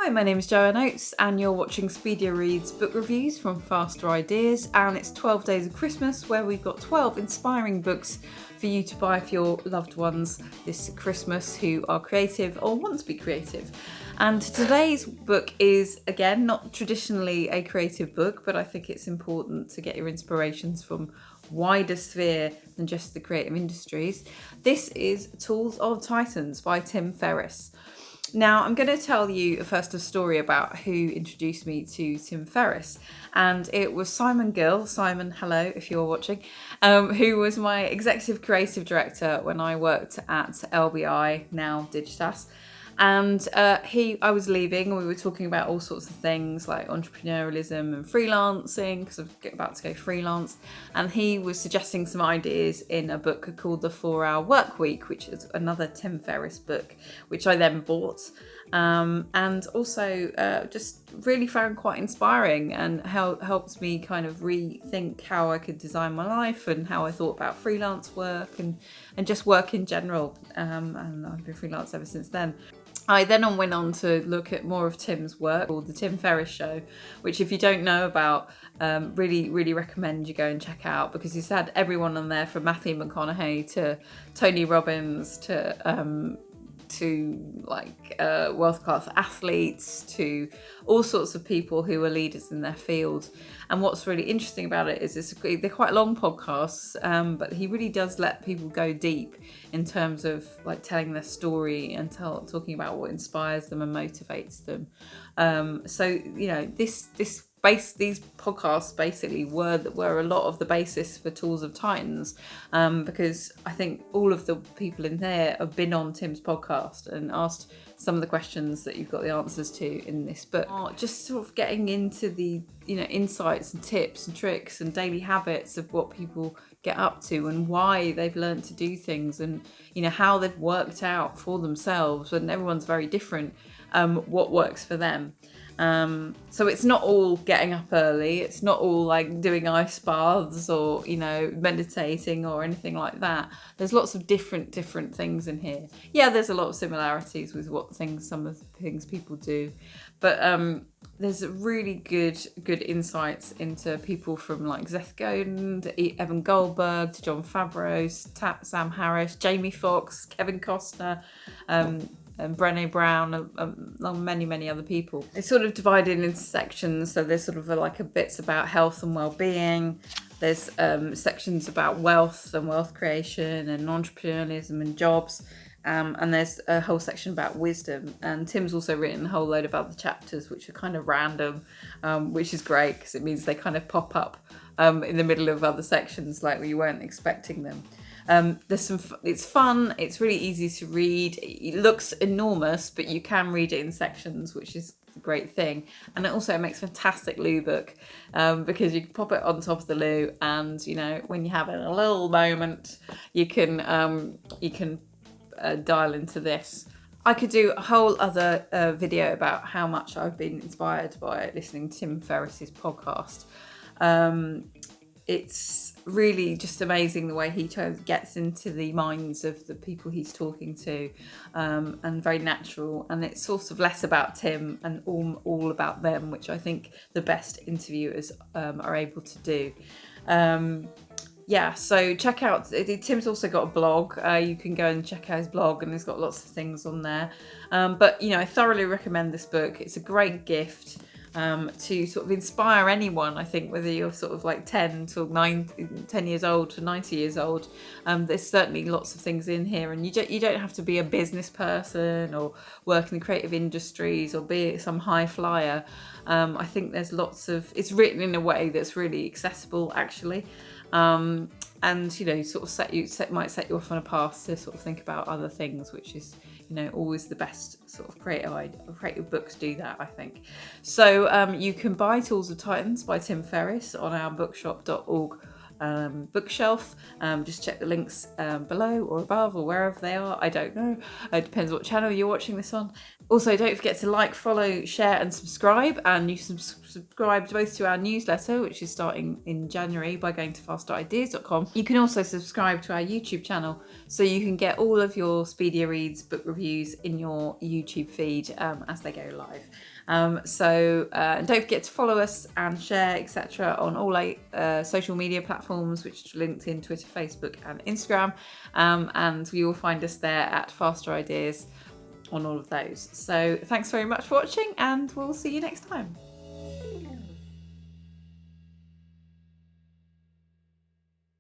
Hi, my name is Joanne Oates and you're watching SpeedierReads book reviews from Faster Ideas, and it's 12 days of Christmas where we've got 12 inspiring books for you to buy for your loved ones this Christmas who are creative or want to be creative. And today's book is, again, not traditionally a creative book, but I think it's important to get your inspirations from wider sphere than just the creative industries. This is Tools of Titans by Tim Ferriss. Now, I'm going to tell you first a story about who introduced me to Tim Ferriss, and it was Simon Gill. Simon, hello, if you're watching, who was my executive creative director when I worked at LBI, now Digitas. And I was leaving, and we were talking about all sorts of things like entrepreneurialism and freelancing, because I'm about to go freelance. And he was suggesting some ideas in a book called The 4-Hour Work Week, which is another Tim Ferriss book, which I then bought. And also just really found quite inspiring, and helps me kind of rethink how I could design my life and how I thought about freelance work and just work in general. And I've been freelance ever since then. I then went on to look at more of Tim's work called The Tim Ferriss Show, which if you don't know about, really, really recommend you go and check out, because he's had everyone on there from Matthew McConaughey to Tony Robbins to world class athletes, to all sorts of people who are leaders in their field. And what's really interesting about it is they're quite long podcasts, but he really does let people go deep in terms of like telling their story and talking about what inspires them and motivates them. So you know, these podcasts basically were a lot of the basis for Tools of Titans, because I think all of the people in there have been on Tim's podcast and asked some of the questions that you've got the answers to in this book. Just sort of getting into the insights and tips and tricks and daily habits of what people get up to and why they've learned to do things, and how they've worked out for themselves, and everyone's very different, what works for them. So it's not all getting up early, it's not all like doing ice baths or meditating or anything like that. There's lots of different things in here. Yeah, there's a lot of similarities with some of the things people do, but there's really good insights into people from like Seth Godin to Evan Goldberg to John Favreau, Sam Harris, Jamie Foxx, Kevin Costner, and Brené Brown, along many other people. It's sort of divided into sections, so there's sort of like a bits about health and well-being. There's sections about wealth and wealth creation and entrepreneurialism and jobs, and there's a whole section about wisdom. And Tim's also written a whole load of other chapters which are kind of random, which is great because it means they kind of pop up in the middle of other sections like you weren't expecting them. It's fun, it's really easy to read, it looks enormous, but you can read it in sections, which is a great thing. And it also makes a fantastic loo book, because you can pop it on top of the loo, and when you're having a little moment, you can dial into this. I could do a whole other video about how much I've been inspired by listening to Tim Ferriss's podcast. It's really just amazing the way he gets into the minds of the people he's talking to, and very natural. And it's sort of less about Tim and all about them, which I think the best interviewers are able to do. So check out, Tim's also got a blog. You can go and check out his blog, and he's got lots of things on there. But I thoroughly recommend this book. It's a great gift to sort of inspire anyone, I think, whether you're sort of like 10 years old to 90 years old. There's certainly lots of things in here, and you don't have to be a business person or work in the creative industries or be some high flyer. I think there's it's written in a way that's really accessible, actually. And sort of might set you off on a path to sort of think about other things, which is always the best sort of creative books do that, I think. So you can buy Tools of Titans by Tim Ferriss on our bookshop.org bookshelf. Just check the links below or above or wherever they are. I don't know. It depends what channel you're watching this on. Also, don't forget to like, follow, share and subscribe. And you subscribe both to our newsletter, which is starting in January, by going to faster-ideas.com. You can also subscribe to our YouTube channel, so you can get all of your SpeedierReads book reviews in your YouTube feed as they go live. And don't forget to follow us and share, etc., on all social media platforms, which are LinkedIn, Twitter, Facebook, and Instagram. And you will find us there at Faster Ideas on all of those. So thanks very much for watching, and we'll see you next time.